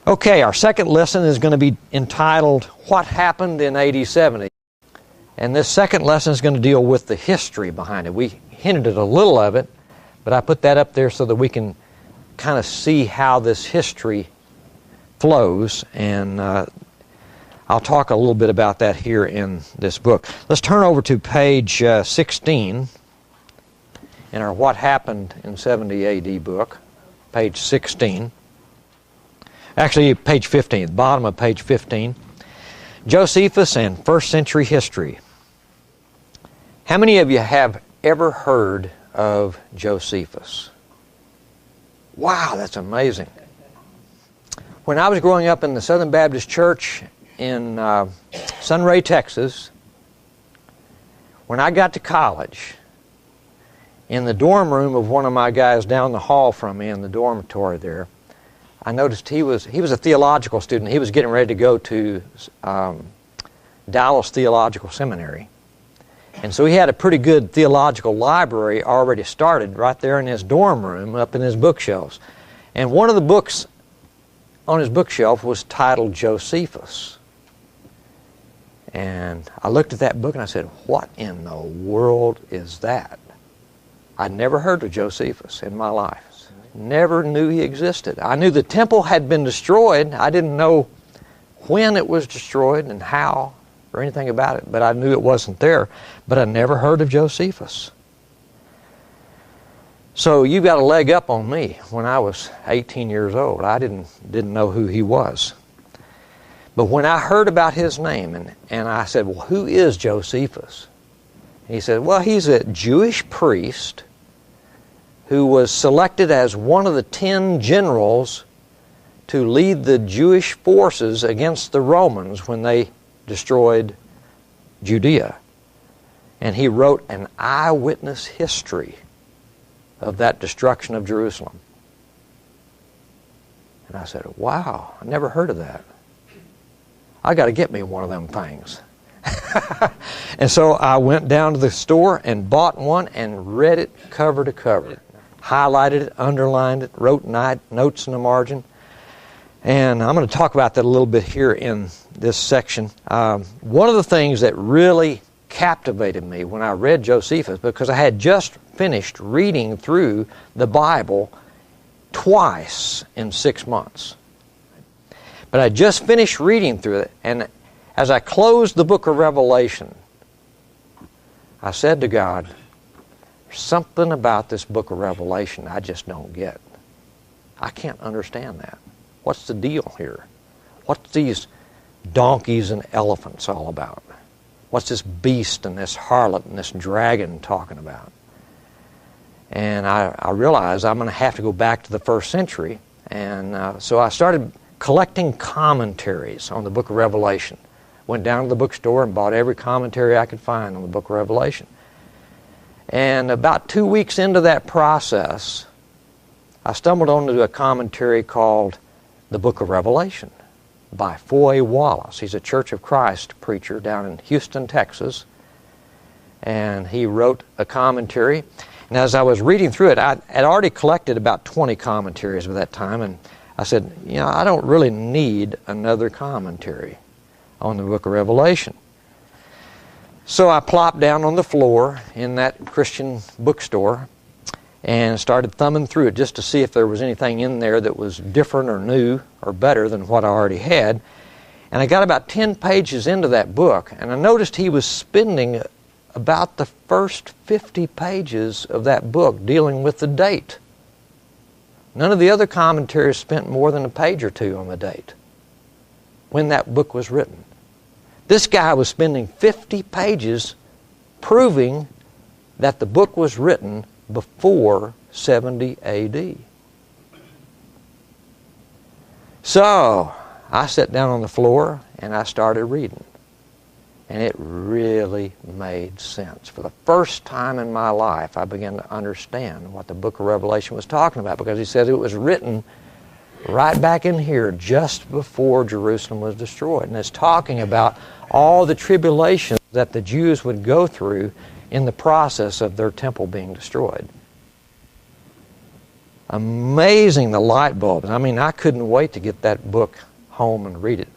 Okay, our second lesson is going to be entitled, What Happened in AD 70? And this second lesson is going to deal with the history behind it. We hinted at a little of it, but I put that up there so that we can kind of see how this history flows, and I'll talk a little bit about that here in this book. Let's turn over to page 16 in our What Happened in 70 AD book, page 16. Actually, page 15, the bottom of page 15. Josephus and First Century History. How many of you have ever heard of Josephus? Wow, that's amazing. When I was growing up in the Southern Baptist Church in Sunray, Texas, when I got to college, in the dorm room of one of my guys down the hall from me in the dormitory there, I noticed he was a theological student. He was getting ready to go to Dallas Theological Seminary. And so he had a pretty good theological library already started right there in his dorm room up in his bookshelves. And one of the books on his bookshelf was titled Josephus. And I looked at that book and I said, what in the world is that? I'd never heard of Josephus in my life. Never knew he existed. I knew the temple had been destroyed. I didn't know when it was destroyed and how or anything about it, but I knew it wasn't there. But I never heard of Josephus. So you got a leg up on me. When I was 18 years old, I didn't know who he was. But when I heard about his name, and I said, well, who is Josephus? He said, well, he's a Jewish priest who was selected as one of the 10 generals to lead the Jewish forces against the Romans when they destroyed Judea. And he wrote an eyewitness history of that destruction of Jerusalem. And I said, wow, I never heard of that. I got to get me one of them things. And so I went down to the store and bought one and read it cover to cover. Highlighted it, underlined it, wrote notes in the margin. And I'm going to talk about that a little bit here in this section. One of the things that really captivated me when I read Josephus, because I had just finished reading through the Bible twice in 6 months. But I just finished reading through it, and as I closed the book of Revelation, I said to God, there's something about this book of Revelation I just don't get. I can't understand that. What's the deal here? What's these donkeys and elephants all about? What's this beast and this harlot and this dragon talking about? And I realized I'm going to have to go back to the first century. And so I started collecting commentaries on the book of Revelation. Went down to the bookstore and bought every commentary I could find on the book of Revelation. And about 2 weeks into that process, I stumbled onto a commentary called The Book of Revelation by Foy Wallace. He's a Church of Christ preacher down in Houston, Texas. And he wrote a commentary. And as I was reading through it, I had already collected about 20 commentaries by that time. And I said, I don't really need another commentary on the book of Revelation. So I plopped down on the floor in that Christian bookstore and started thumbing through it just to see if there was anything in there that was different or new or better than what I already had. And I got about 10 pages into that book, and I noticed he was spending about the first 50 pages of that book dealing with the date. None of the other commentaries spent more than a page or two on the date when that book was written. This guy was spending 50 pages proving that the book was written before 70 AD. So I sat down on the floor and I started reading. And it really made sense. For the first time in my life, I began to understand what the book of Revelation was talking about, because he says it was written right back in here just before Jerusalem was destroyed. And it's talking about all the tribulations that the Jews would go through in the process of their temple being destroyed. Amazing, the light bulbs. I mean, I couldn't wait to get that book home and read it.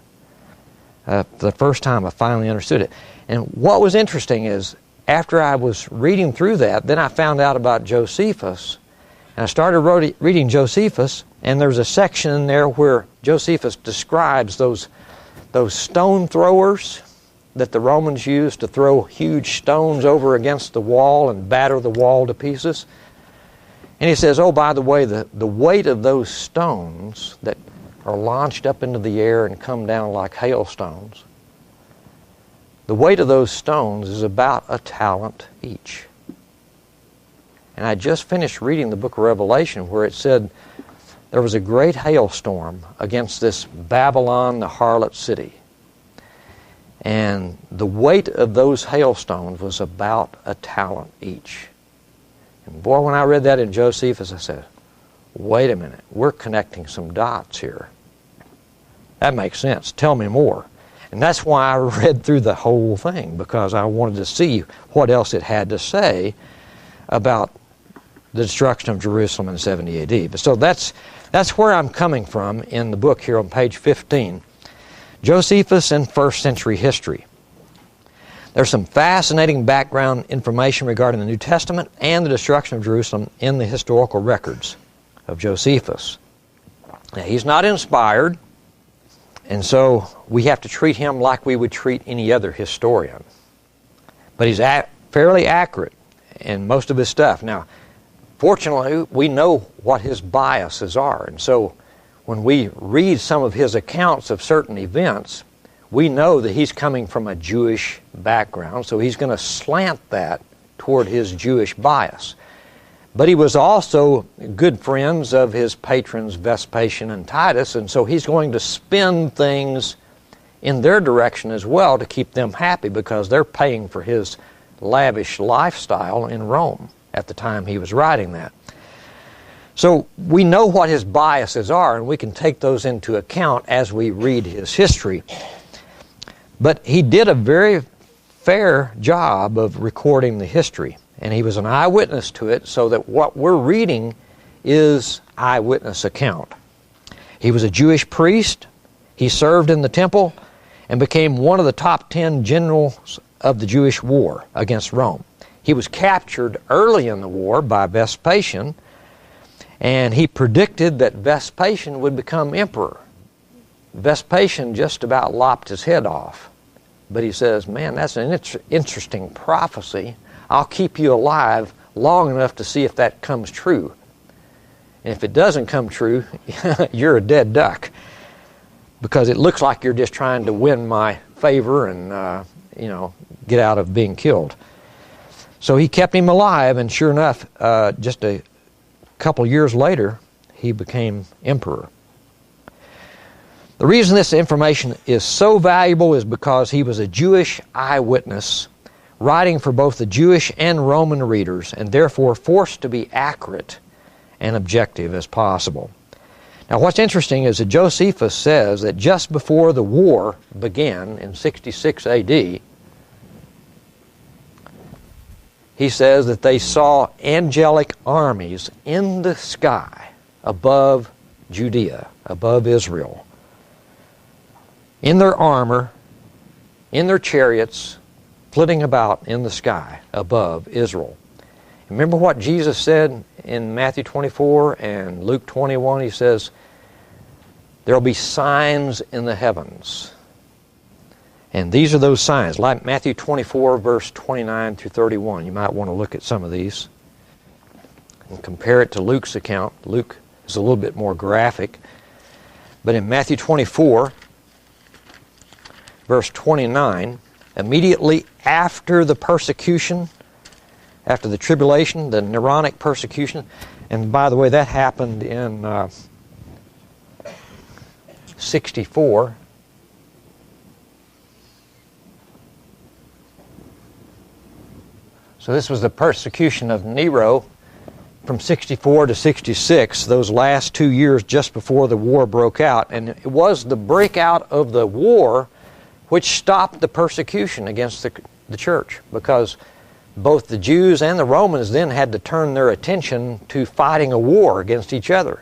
The first time I finally understood it. And what was interesting is, after I was reading through that, then I found out about Josephus. And I started reading Josephus, and there's a section in there where Josephus describes those stone throwers that the Romans used to throw huge stones over against the wall and batter the wall to pieces. And he says, oh, by the way, the weight of those stones that are launched up into the air and come down like hailstones, the weight of those stones is about a talent each. And I just finished reading the book of Revelation where it said there was a great hailstorm against this Babylon, the harlot city. And the weight of those hailstones was about a talent each. And boy, when I read that in Josephus, I said, wait a minute, we're connecting some dots here. That makes sense. Tell me more. And that's why I read through the whole thing, because I wanted to see what else it had to say about the destruction of Jerusalem in 70 AD. But so that's where I'm coming from in the book here on page 15. Josephus in first century history. There's some fascinating background information regarding the New Testament and the destruction of Jerusalem in the historical records of Josephus. Now, he's not inspired, and so we have to treat him like we would treat any other historian. But he's fairly accurate in most of his stuff. Now, fortunately, we know what his biases are, and so when we read some of his accounts of certain events, we know that he's coming from a Jewish background, so he's going to slant that toward his Jewish bias. But he was also good friends of his patrons Vespasian and Titus, and so he's going to spin things in their direction as well to keep them happy, because they're paying for his lavish lifestyle in Rome at the time he was writing that. So we know what his biases are, and we can take those into account as we read his history. But he did a very fair job of recording the history, and he was an eyewitness to it, so that what we're reading is eyewitness account. He was a Jewish priest. He served in the temple and became one of the top 10 generals of the Jewish war against Rome. He was captured early in the war by Vespasian, and he predicted that Vespasian would become emperor. Vespasian just about lopped his head off. But he says, man, that's an interesting prophecy. I'll keep you alive long enough to see if that comes true. And if it doesn't come true, you're a dead duck, because it looks like you're just trying to win my favor and get out of being killed. So he kept him alive, and sure enough, just a couple years later, he became emperor. The reason this information is so valuable is because he was a Jewish eyewitness, writing for both the Jewish and Roman readers, and therefore forced to be accurate and objective as possible. Now, what's interesting is that Josephus says that just before the war began in 66 AD, he says that they saw angelic armies in the sky above Judea, above Israel, in their armor, in their chariots, flitting about in the sky above Israel. Remember what Jesus said in Matthew 24 and Luke 21? He says, there will be signs in the heavens. And these are those signs, like Matthew 24, verse 29 through 31. You might want to look at some of these and compare it to Luke's account. Luke is a little bit more graphic. But in Matthew 24, verse 29, immediately after the persecution, after the tribulation, the Neronic persecution, and by the way, that happened in 64. So this was the persecution of Nero from 64 to 66, those last 2 years just before the war broke out. And it was the breakout of the war which stopped the persecution against the church, because both the Jews and the Romans then had to turn their attention to fighting a war against each other.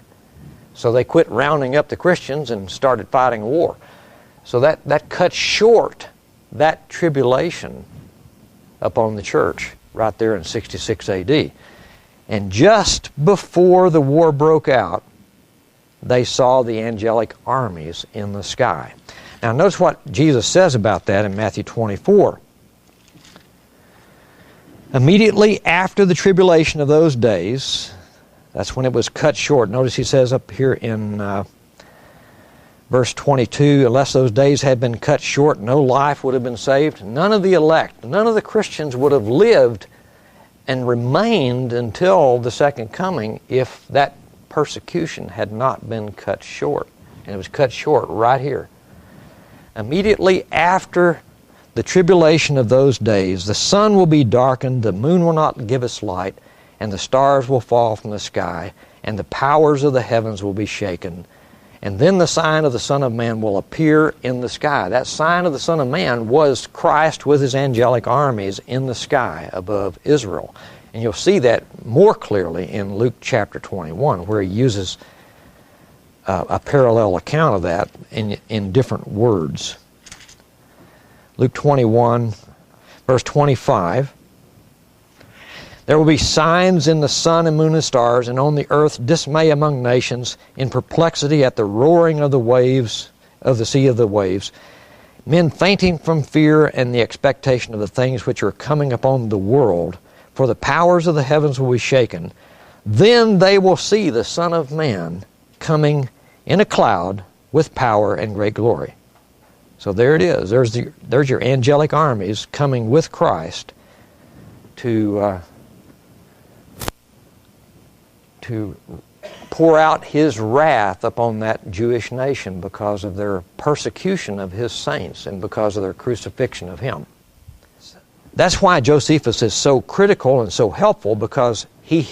So they quit rounding up the Christians and started fighting a war. So that cut short that tribulation upon the church right there in 66 AD. And just before the war broke out, they saw the angelic armies in the sky. Now notice what Jesus says about that in Matthew 24. Immediately after the tribulation of those days, that's when it was cut short. Notice he says up here in verse 22, unless those days had been cut short, no life would have been saved. None of the elect, none of the Christians would have lived and remained until the second coming if that persecution had not been cut short. And it was cut short right here. Immediately after the tribulation of those days, the sun will be darkened, the moon will not give its light, and the stars will fall from the sky, and the powers of the heavens will be shaken. And then the sign of the Son of Man will appear in the sky. That sign of the Son of Man was Christ with his angelic armies in the sky above Israel. And you'll see that more clearly in Luke chapter 21, where he uses a parallel account of that in different words. Luke 21, verse 25. There will be signs in the sun and moon and stars, and on the earth dismay among nations, in perplexity at the roaring of the waves, of the sea of the waves, men fainting from fear and the expectation of the things which are coming upon the world, for the powers of the heavens will be shaken. Then they will see the Son of Man coming in a cloud with power and great glory. So there it is. There's your angelic armies coming with Christ to pour out his wrath upon that Jewish nation because of their persecution of his saints and because of their crucifixion of him. That's why Josephus is so critical and so helpful, because he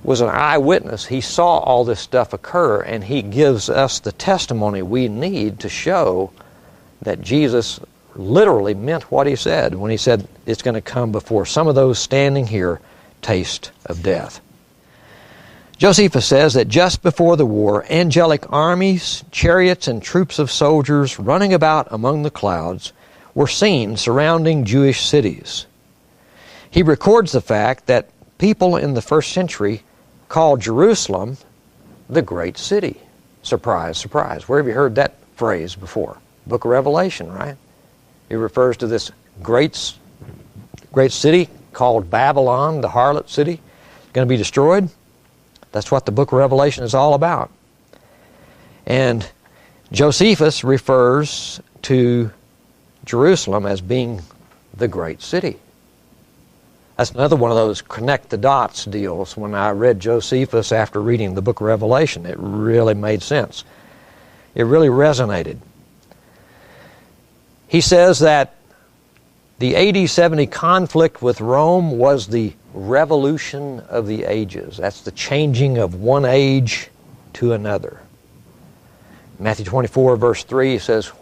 was an eyewitness. He saw all this stuff occur, and he gives us the testimony we need to show that Jesus literally meant what he said when he said it's going to come before some of those standing here taste of death. Josephus says that just before the war, angelic armies, chariots, and troops of soldiers running about among the clouds were seen surrounding Jewish cities. He records the fact that people in the first century called Jerusalem the great city. Surprise, surprise. Where have you heard that phrase before? Book of Revelation, right? It refers to this great city called Babylon, the harlot city, going to be destroyed. That's what the book of Revelation is all about. And Josephus refers to Jerusalem as being the great city. That's another one of those connect the dots deals. When I read Josephus after reading the book of Revelation, it really made sense. It really resonated. He says that the AD 70 conflict with Rome was the revolution of the ages. That's the changing of one age to another. Matthew 24, verse 3 says,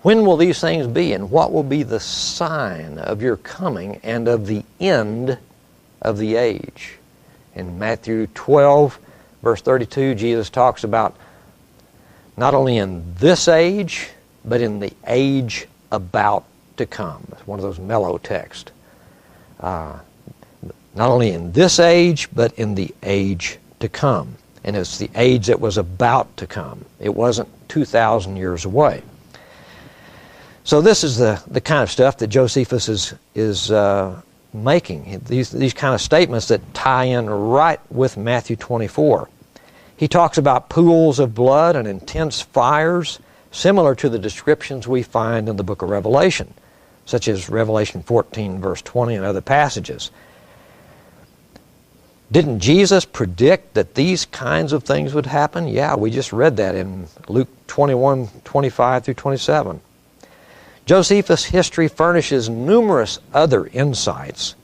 "When will these things be, and what will be the sign of your coming and of the end of the age?" In Matthew 12, verse 32, Jesus talks about not only in this age, but in the age about to come. It's one of those mellow texts. Not only in this age, but in the age to come. And it's the age that was about to come. It wasn't 2,000 years away. So this is the kind of stuff that Josephus is making. These kind of statements that tie in right with Matthew 24. He talks about pools of blood and intense fires, similar to the descriptions we find in the book of Revelation, such as Revelation 14, verse 20, and other passages. Didn't Jesus predict that these kinds of things would happen? Yeah, we just read that in Luke 21, 25 through 27. Josephus' history furnishes numerous other insights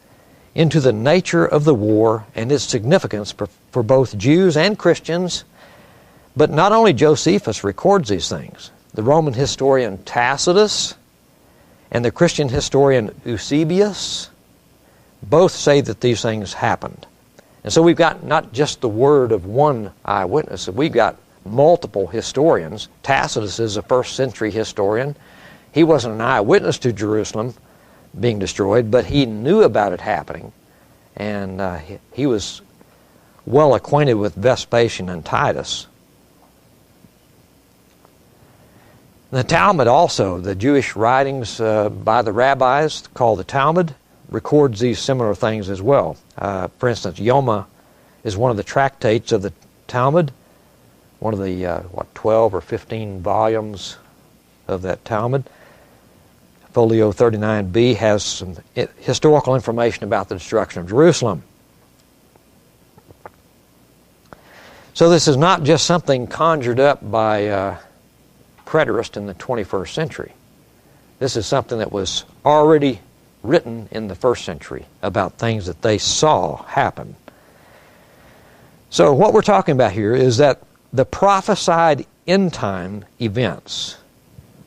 into the nature of the war and its significance for both Jews and Christians. But not only Josephus records these things. The Roman historian Tacitus and the Christian historian Eusebius both say that these things happened. And so we've got not just the word of one eyewitness, we've got multiple historians. Tacitus is a first century historian. He wasn't an eyewitness to Jerusalem being destroyed, but he knew about it happening. And he was well acquainted with Vespasian and Titus. The Talmud also, the Jewish writings by the rabbis called the Talmud, records these similar things as well. For instance, Yoma is one of the tractates of the Talmud, one of the 12 or 15 volumes of that Talmud. Folio 39b has some historical information about the destruction of Jerusalem. So this is not just something conjured up by preterists in the 21st century. This is something that was already written in the first century about things that they saw happen. So what we're talking about here is that the prophesied end time events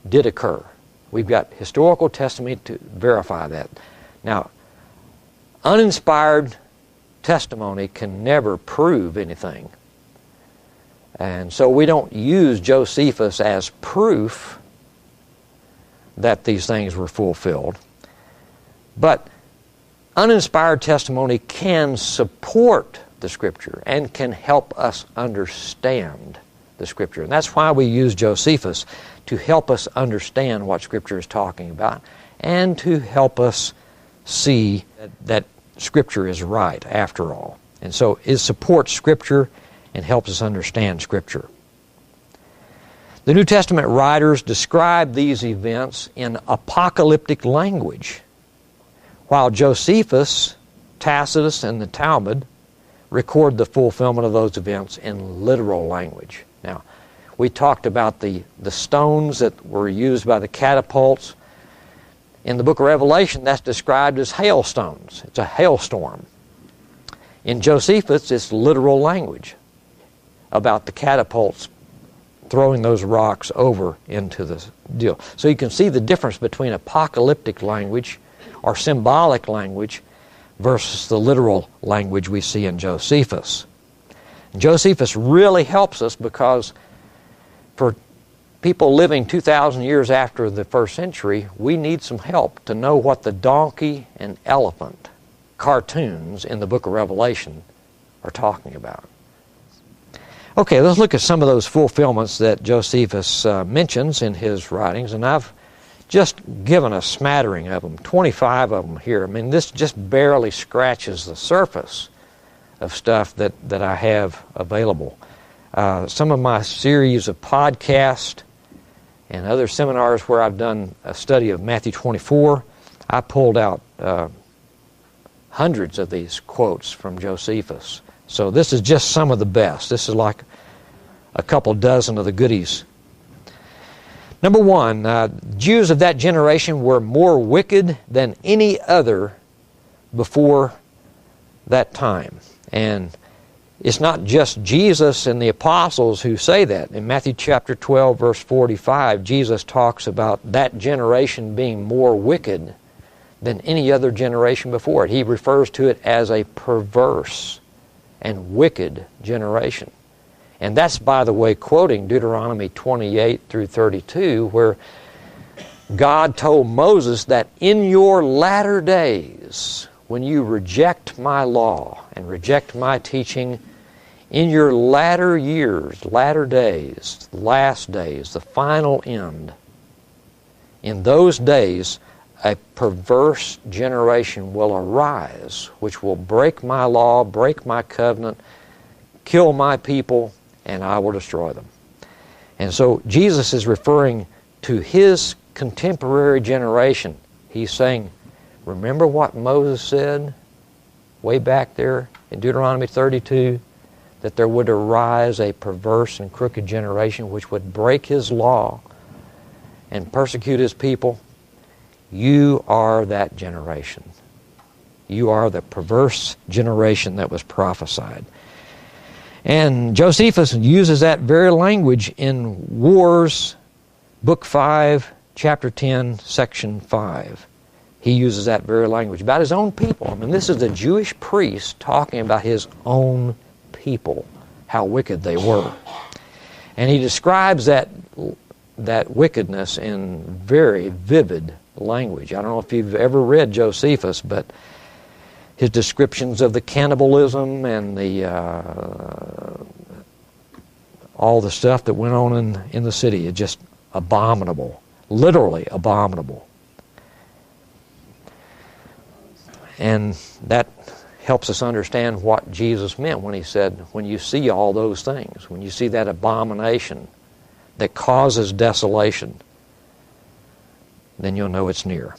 did occur. We've got historical testimony to verify that. Now, uninspired testimony can never prove anything. And so we don't use Josephus as proof that these things were fulfilled. But uninspired testimony can support the Scripture and can help us understand the Scripture. And that's why we use Josephus, to help us understand what Scripture is talking about and to help us see that Scripture is right after all. And so it supports Scripture and helps us understand Scripture. The New Testament writers describe these events in apocalyptic language, while Josephus, Tacitus, and the Talmud record the fulfillment of those events in literal language. Now, we talked about the stones that were used by the catapults. In the book of Revelation, that's described as hailstones. It's a hailstorm. In Josephus, it's literal language about the catapults throwing those rocks over into the deal. So you can see the difference between apocalyptic language or symbolic language versus the literal language we see in Josephus. Josephus really helps us because for people living 2,000 years after the first century, we need some help to know what the donkey and elephant cartoons in the book of Revelation are talking about. Okay, let's look at some of those fulfillments that Josephus mentions in his writings, and I've just given a smattering of them, 25 of them here. I mean, this just barely scratches the surface of stuff that I have available. Some of my series of podcasts and other seminars where I've done a study of Matthew 24, I pulled out hundreds of these quotes from Josephus. So this is just some of the best. This is like a couple dozen of the goodies. Number one, Jews of that generation were more wicked than any other before that time. And it's not just Jesus and the apostles who say that. In Matthew chapter 12, verse 45, Jesus talks about that generation being more wicked than any other generation before it. He refers to it as a perverse and wicked generation. And that's, by the way, quoting Deuteronomy 28 through 32, where God told Moses that in your latter days, when you reject my law and reject my teaching, in your latter years, latter days, last days, the final end, in those days, a perverse generation will arise, which will break my law, break my covenant, kill my people, and I will destroy them. And so Jesus is referring to his contemporary generation. He's saying, remember what Moses said way back there in Deuteronomy 32, that there would arise a perverse and crooked generation which would break his law and persecute his people. You are that generation. You are the perverse generation that was prophesied. And Josephus uses that very language in Wars, Book 5, Chapter 10, Section 5. he uses that very language about his own people. I mean, this is a Jewish priest talking about his own people, how wicked they were. And he describes that wickedness in very vivid language. I don't know if you've ever read Josephus, but his descriptions of the cannibalism and the all the stuff that went on in the city is just abominable, literally abominable. And that helps us understand what Jesus meant when he said, when you see all those things, when you see that abomination that causes desolation, then you'll know it's near.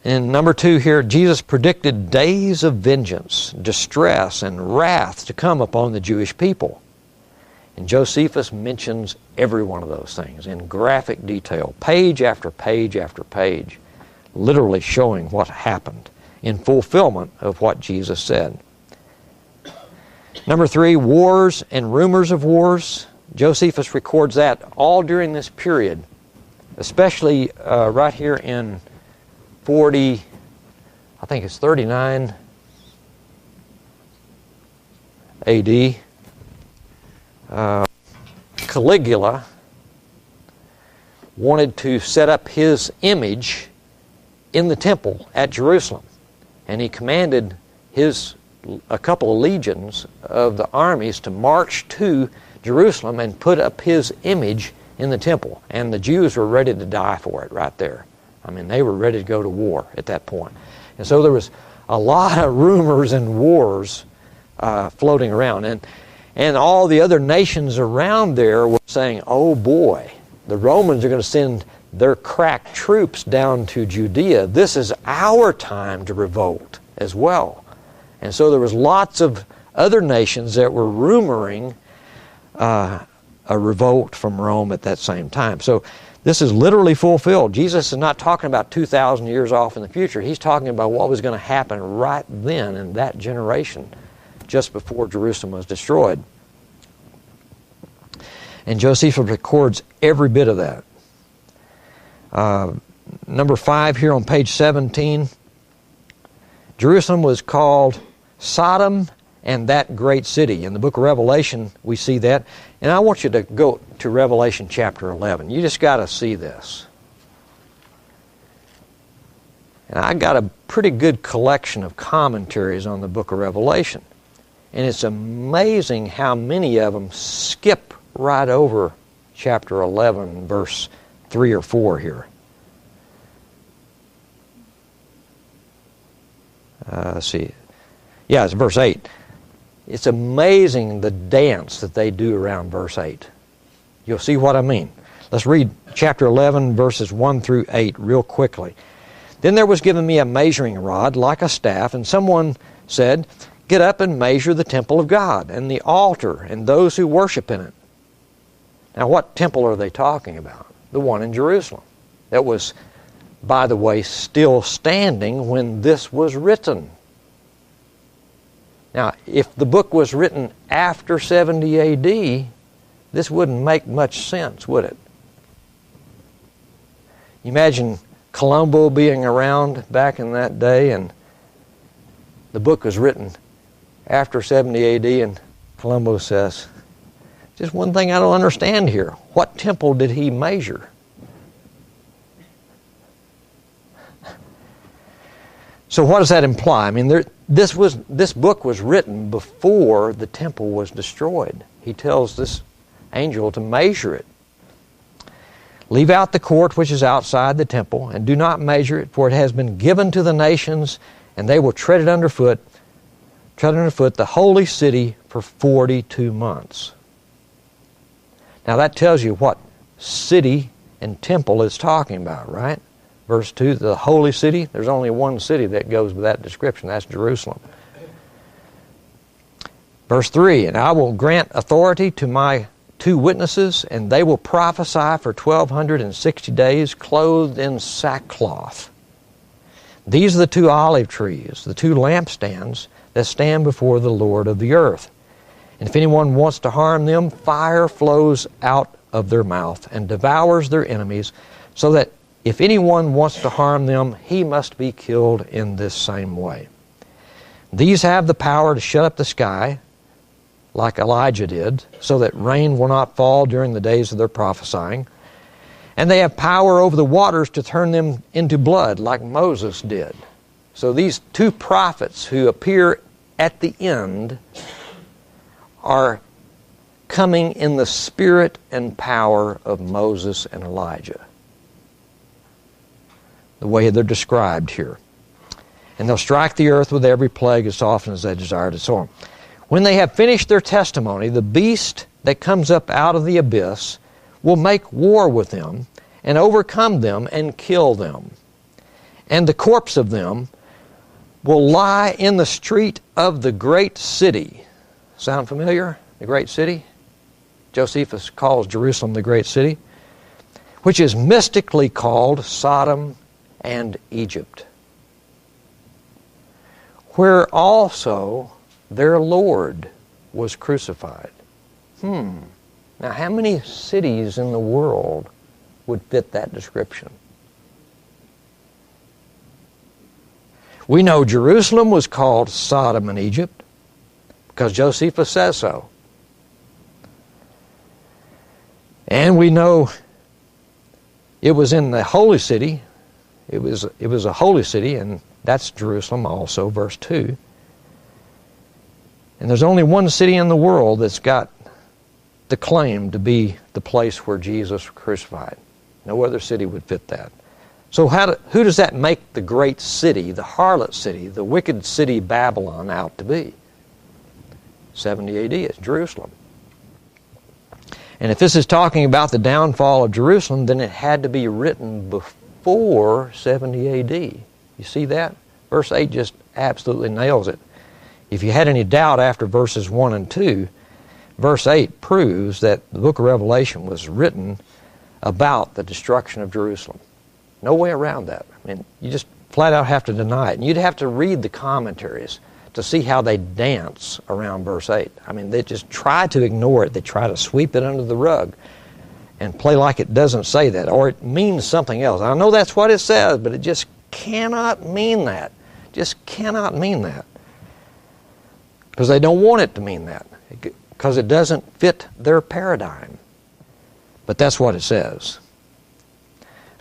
And number 2 here, Jesus predicted days of vengeance, distress, and wrath to come upon the Jewish people. And Josephus mentions every one of those things in graphic detail, page after page after page, literally showing what happened in fulfillment of what Jesus said. Number 3, wars and rumors of wars. Josephus records that all during this period, especially right here in 40, I think it's 39 AD. Caligula wanted to set up his image in the temple at Jerusalem, and he commanded a couple of legions of the armies to march to Jerusalem and put up his image in the temple, and the Jews were ready to die for it right there. I mean, they were ready to go to war at that point. And so there was a lot of rumors and wars floating around, and all the other nations around there were saying, oh boy, the Romans are going to send their crack troops down to Judea. This is our time to revolt as well. And so there was lots of other nations that were rumoring a revolt from Rome at that same time. So this is literally fulfilled. Jesus is not talking about 2,000 years off in the future. He's talking about what was going to happen right then in that generation, just before Jerusalem was destroyed. And Josephus records every bit of that. Number 5 here on page 17, Jerusalem was called Sodom and that great city. In the book of Revelation, we see that. And I want you to go to Revelation chapter 11. You just got to see this. And I got a pretty good collection of commentaries on the book of Revelation. And it's amazing how many of them skip right over chapter 11, verse 3 or 4 here. Let's see. Yeah, it's verse 8. It's amazing the dance that they do around verse 8. You'll see what I mean. Let's read chapter 11, verses 1 through 8 real quickly. Then there was given me a measuring rod like a staff, and someone said, get up and measure the temple of God, and the altar, and those who worship in it. Now, what temple are they talking about? The one in Jerusalem. That was, by the way, still standing when this was written. Now, if the book was written after 70 AD, this wouldn't make much sense, would it? You imagine Colombo being around back in that day, and the book was written after 70 AD, and Colombo says, just one thing I don't understand here. What temple did he measure? So what does that imply? I mean, this book was written before the temple was destroyed. He tells this angel to measure it. Leave out the court which is outside the temple, and do not measure it, for it has been given to the nations, and they will tread underfoot the holy city for 42 months. Now that tells you what city and temple is talking about, right? Verse 2, the holy city. There's only one city that goes with that description. That's Jerusalem. Verse 3, and I will grant authority to my 2 witnesses, and they will prophesy for 1,260 days, clothed in sackcloth. These are the 2 olive trees, the 2 lampstands that stand before the Lord of the earth. And if anyone wants to harm them, fire flows out of their mouth and devours their enemies, so that If anyone wants to harm them, he must be killed in this same way. These have the power to shut up the sky, like Elijah did, so that rain will not fall during the days of their prophesying. And they have power over the waters to turn them into blood, like Moses did. So these two prophets who appear at the end are coming in the spirit and power of Moses and Elijah, the way they're described here. And they'll strike the earth with every plague as often as they desire to sow them. When they have finished their testimony, the beast that comes up out of the abyss will make war with them and overcome them and kill them. And the corpse of them will lie in the street of the great city. Sound familiar? The great city? Josephus calls Jerusalem the great city, which is mystically called Sodom and Egypt, where also their Lord was crucified. Now, how many cities in the world would fit that description? We know Jerusalem was called Sodom and Egypt because Josephus says so. And we know it was in the holy city. It was a holy city, and that's Jerusalem also, verse 2. And there's only one city in the world that's got the claim to be the place where Jesus was crucified. No other city would fit that. So who does that make the great city, the harlot city, the wicked city Babylon out to be? 70 AD, it's Jerusalem. And if this is talking about the downfall of Jerusalem, then it had to be written before 70 AD. You see that? Verse 8 just absolutely nails it. If you had any doubt after verses 1 and 2, verse 8 proves that the book of Revelation was written about the destruction of Jerusalem. No way around that. I mean, you just flat out have to deny it. And you'd have to read the commentaries to see how they dance around verse 8. I mean, they just try to ignore it. They try to sweep it under the rug and play like it doesn't say that, or it means something else. I know that's what it says, but it just cannot mean that. Just cannot mean that. Because they don't want it to mean that. Because it doesn't fit their paradigm. But that's what it says.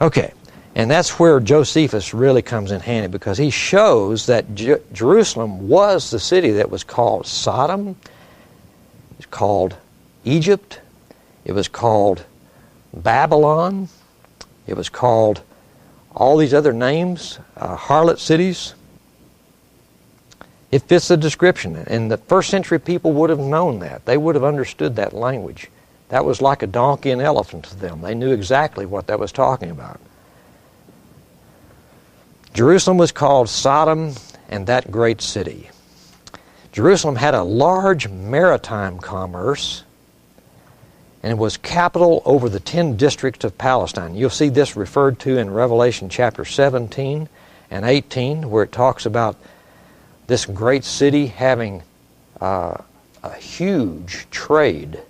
Okay. And that's where Josephus really comes in handy, because he shows that Jerusalem was the city that was called Sodom, it was called Egypt, it was called Babylon, it was called all these other names, harlot cities. It fits the description. And the first century people would have known that. They would have understood that language. That was like a donkey and elephant to them. They knew exactly what that was talking about. Jerusalem was called Sodom and that great city. Jerusalem had a large maritime commerce, and it was capital over the 10 districts of Palestine. You'll see this referred to in Revelation chapter 17 and 18, where it talks about this great city having a huge trade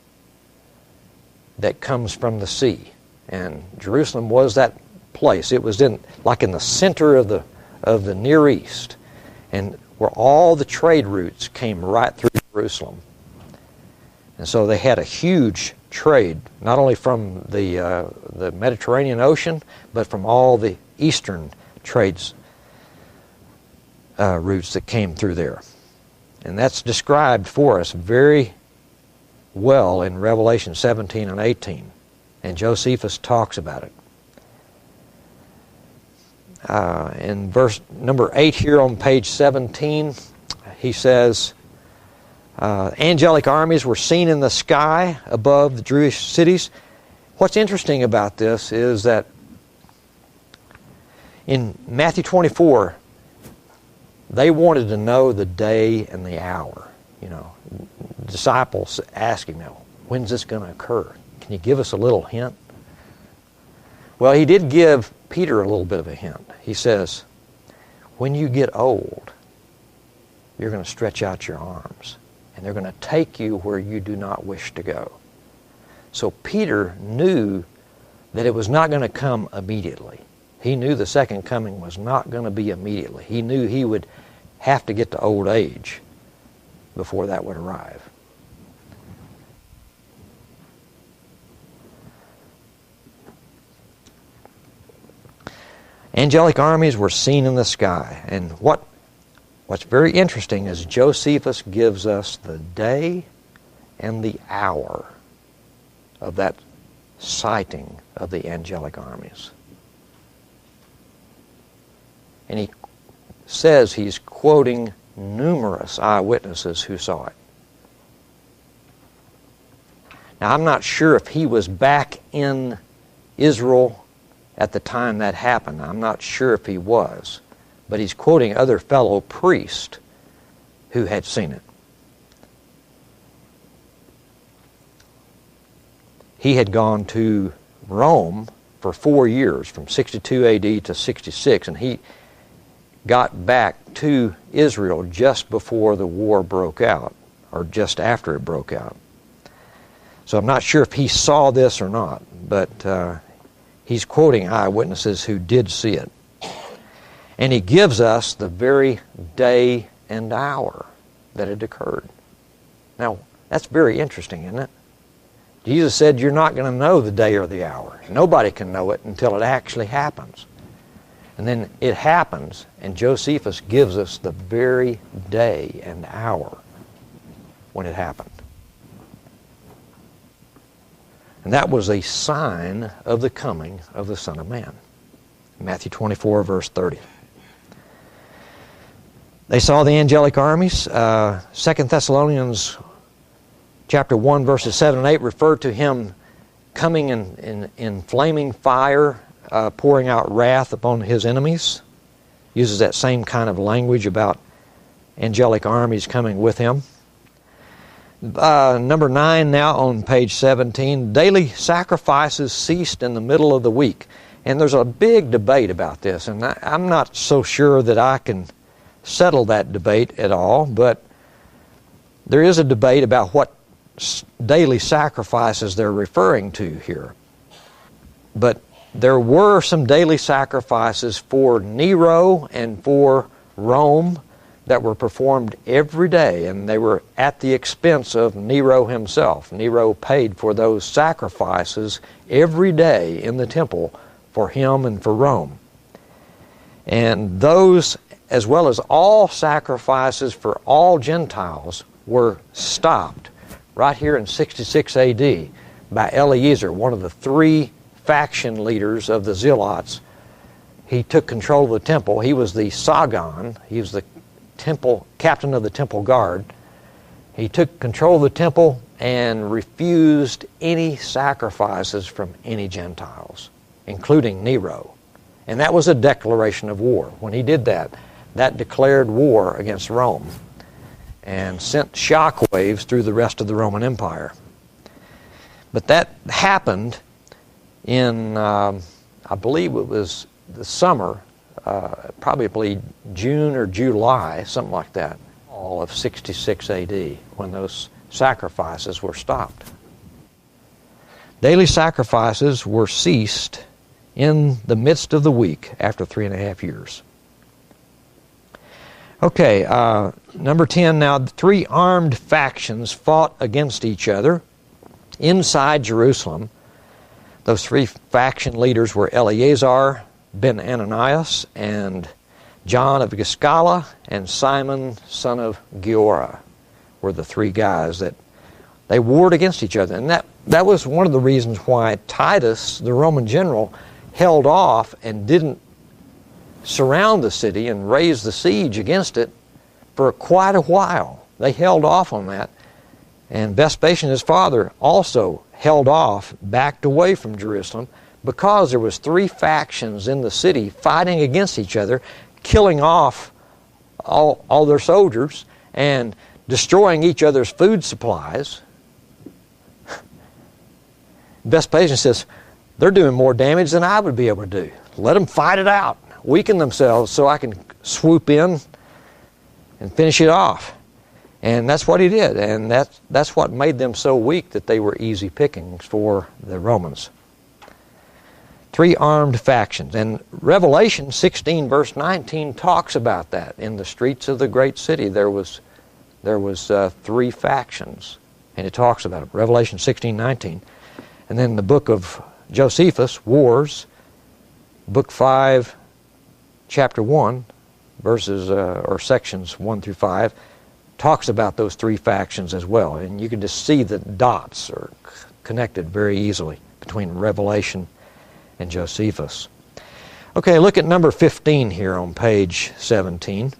that comes from the sea. And Jerusalem was that place. It was in the center of the Near East, and where all the trade routes came right through Jerusalem. And so they had a huge trade, not only from the Mediterranean Ocean, but from all the eastern trades routes that came through there. And that's described for us very well in Revelation 17 and 18. And Josephus talks about it. In verse number 8 here on page 17, he says, angelic armies were seen in the sky above the Jewish cities. What's interesting about this is that in Matthew 24, they wanted to know the day and the hour. You know, disciples ask him, when's this going to occur? Can you give us a little hint? Well, he did give Peter a little bit of a hint. He says, when you get old, you're going to stretch out your arms, and they're going to take you where you do not wish to go. So Peter knew that it was not going to come immediately. He knew the second coming was not going to be immediately. He knew he would have to get to old age before that would arrive. Angelic armies were seen in the sky. And what's very interesting is Josephus gives us the day and the hour of that sighting of the angelic armies. And he says he's quoting numerous eyewitnesses who saw it. Now, I'm not sure if he was back in Israel at the time that happened. I'm not sure if he was. But he's quoting other fellow priests who had seen it. He had gone to Rome for 4 years, from 62 AD to 66, and he got back to Israel just before the war broke out, or just after it broke out. So I'm not sure if he saw this or not, but he's quoting eyewitnesses who did see it. And he gives us the very day and hour that it occurred. Now, that's very interesting, isn't it? Jesus said you're not going to know the day or the hour. Nobody can know it until it actually happens. And then it happens, and Josephus gives us the very day and hour when it happened. And that was a sign of the coming of the Son of Man. Matthew 24, verse 30. They saw the angelic armies. 2 Thessalonians chapter 1, verses 7 and 8 refer to him coming in flaming fire, pouring out wrath upon his enemies. Uses that same kind of language about angelic armies coming with him. Number 9 now on page 17. Daily sacrifices ceased in the middle of the week. And there's a big debate about this, and I'm not so sure that I can settle that debate at all, but there is a debate about what daily sacrifices they're referring to here. But there were some daily sacrifices for Nero and for Rome that were performed every day, and they were at the expense of Nero himself. Nero paid for those sacrifices every day in the temple for him and for Rome. And those, as well as all sacrifices for all Gentiles, were stopped right here in 66 AD by Eleazar, one of the 3 faction leaders of the Zealots. He took control of the temple. He was the Sagan. He was the captain of the temple guard. He took control of the temple and refused any sacrifices from any Gentiles, including Nero. And that was a declaration of war. When he did that, that declared war against Rome and sent shockwaves through the rest of the Roman Empire. But that happened in, I believe it was the summer, probably June or July, something like that, all of 66 AD, when those sacrifices were stopped. Daily sacrifices were ceased in the midst of the week after 3.5 years. Okay, number 10 now. 3 armed factions fought against each other inside Jerusalem. Those 3 faction leaders were Eleazar ben Ananias and John of Giscala and Simon, son of Giora, were the 3 guys that they warred against each other. And that was one of the reasons why Titus, the Roman general, held off and didn't surround the city and raise the siege against it for quite a while. They held off on that. And Vespasian, his father, also held off, backed away from Jerusalem, because there was 3 factions in the city fighting against each other, killing off all their soldiers and destroying each other's food supplies. Vespasian says, they're doing more damage than I would be able to do. Let them fight it out, weaken themselves so I can swoop in and finish it off. And that's what he did, and that's what made them so weak that they were easy pickings for the Romans. Three armed factions. And Revelation 16 verse 19 talks about that. In the streets of the great city there was three factions. And it talks about it. Revelation 16:19. And then the book of Josephus, Wars, book 5, chapter 1, verses or sections 1 through 5, talks about those three factions as well. And you can just see the dots are connected very easily between Revelation and Josephus. Okay, look at number 15 here on page 17.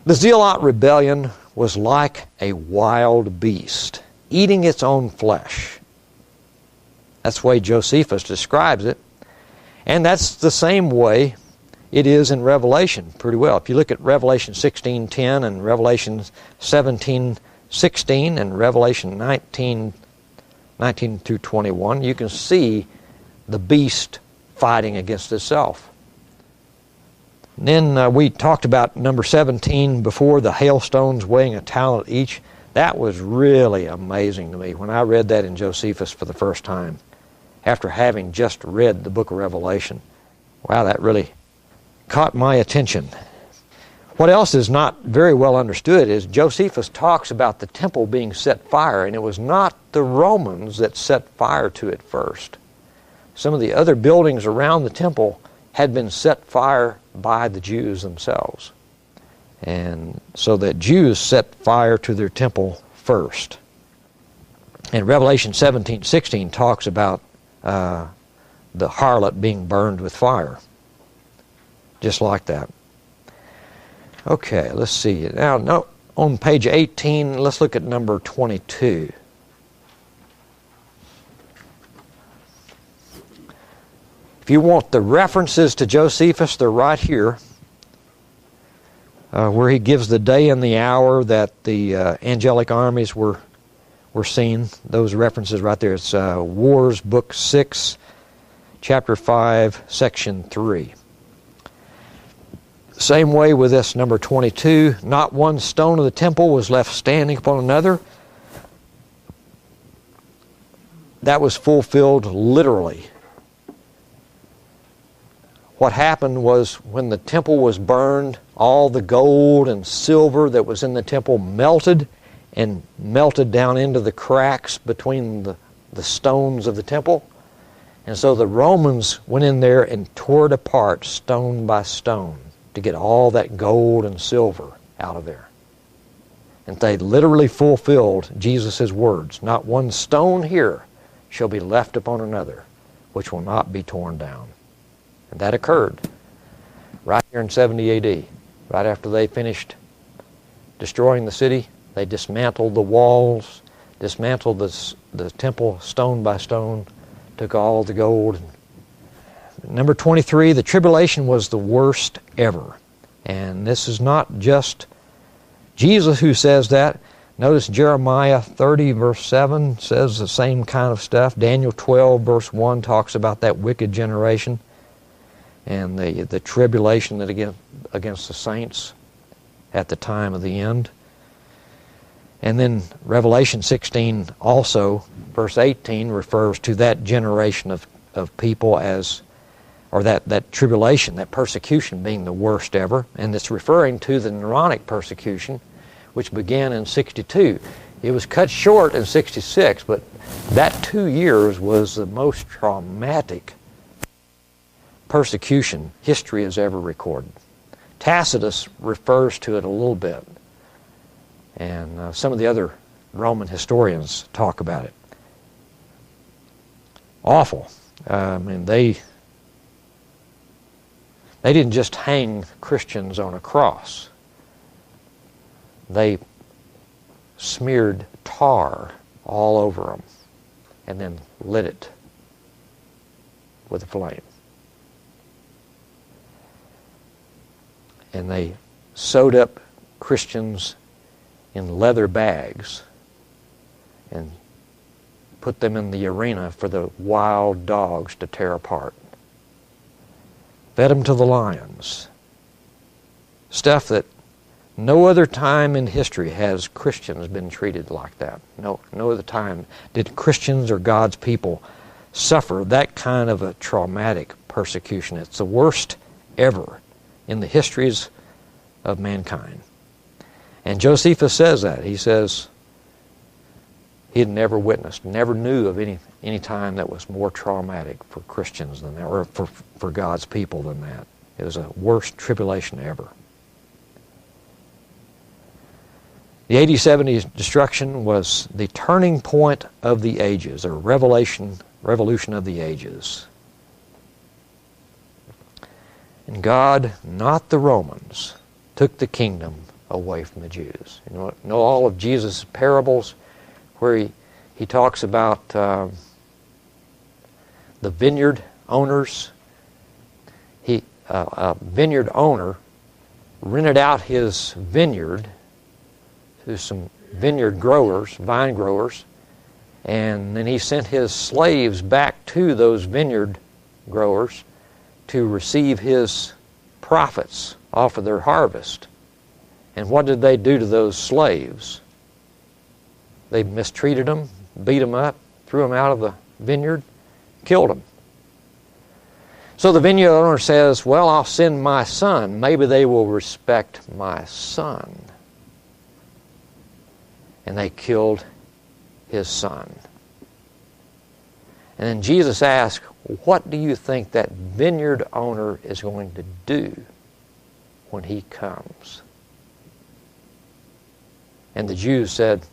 The Zealot rebellion was like a wild beast, eating its own flesh. That's the way Josephus describes it. And that's the same way it is in Revelation pretty well. If you look at Revelation 16:10 and Revelation 17:16 and Revelation 19 through 21, you can see the beast fighting against itself. And then we talked about number 17 before, the hailstones weighing a talent each. That was really amazing to me when I read that in Josephus for the first time, after having just read the book of Revelation. Wow, that really caught my attention. What else is not very well understood is Josephus talks about the temple being set fire, and it was not the Romans that set fire to it first. Some of the other buildings around the temple had been set fire by the Jews themselves. And so that Jews set fire to their temple first. And Revelation 17:16 talks about the harlot being burned with fire. Just like that. Okay, let's see. Now, on page 18, let's look at number 22. If you want the references to Josephus, they're right here, where he gives the day and the hour that the angelic armies were seen. Those references right there. It's Wars, book 6, chapter 5, section 3. Same way with this number 22. Not one stone of the temple was left standing upon another. That was fulfilled literally. What happened was when the temple was burned, all the gold and silver that was in the temple melted and melted down into the cracks between the stones of the temple. And so the Romans went in there and tore it apart stone by stone to get all that gold and silver out of there. And they literally fulfilled Jesus' words. Not one stone here shall be left upon another, which will not be torn down. And that occurred right here in 70 AD. Right after they finished destroying the city, they dismantled the walls, dismantled the temple stone by stone, took all the gold. Number 23, the tribulation was the worst ever. And this is not just Jesus who says that. Notice Jeremiah 30 verse 7 says the same kind of stuff. Daniel 12 verse 1 talks about that wicked generation and the tribulation that against the saints at the time of the end. And then Revelation 16 also, verse 18, refers to that generation of people as, or that tribulation, that persecution being the worst ever. And it's referring to the Neronic persecution, which began in 62. It was cut short in 66, but that 2 years was the most traumatic persecution history has ever recorded. Tacitus refers to it a little bit, and some of the other Roman historians talk about it. Awful. They didn't just hang Christians on a cross. They smeared tar all over them and then lit it with a flame. And they sewed up Christians in leather bags and put them in the arena for the wild dogs to tear apart. Fed them to the lions. Stuff that no other time in history has Christians been treated like that. No other time did Christians or God's people suffer that kind of a traumatic persecution. It's the worst ever in the histories of mankind. And Josephus says that. He says he had never witnessed, never knew of any time that was more traumatic for Christians than that, or for God's people than that. It was the worst tribulation ever. The AD 70 destruction was the turning point of the ages, or revolution of the ages. And God, not the Romans, took the kingdom away from the Jews. You know all of Jesus' parables where he talks about the vineyard owners. A vineyard owner rented out his vineyard to some vineyard growers, vine growers, and then he sent his slaves back to those vineyard growers to receive his profits off of their harvest. And what did they do to those slaves? They mistreated them, beat them up, threw them out of the vineyard, killed them. So the vineyard owner says, well, I'll send my son. Maybe they will respect my son. And they killed his son. And then Jesus asked, what do you think that vineyard owner is going to do when he comes? And the Jews said,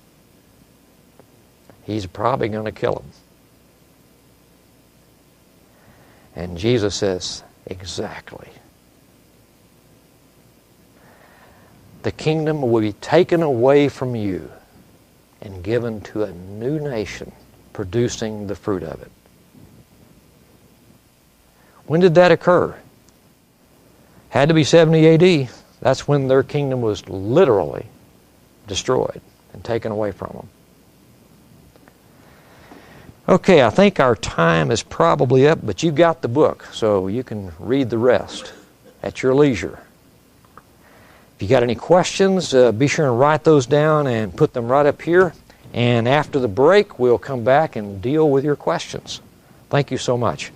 he's probably going to kill him. And Jesus says, exactly. The kingdom will be taken away from you and given to a new nation producing the fruit of it. When did that occur? Had to be 70 AD. That's when their kingdom was literally destroyed and taken away from them. Okay, I think our time is probably up, but you've got the book, so you can read the rest at your leisure. If you got any questions, be sure and write those down and put them right up here. And after the break, we'll come back and deal with your questions. Thank you so much.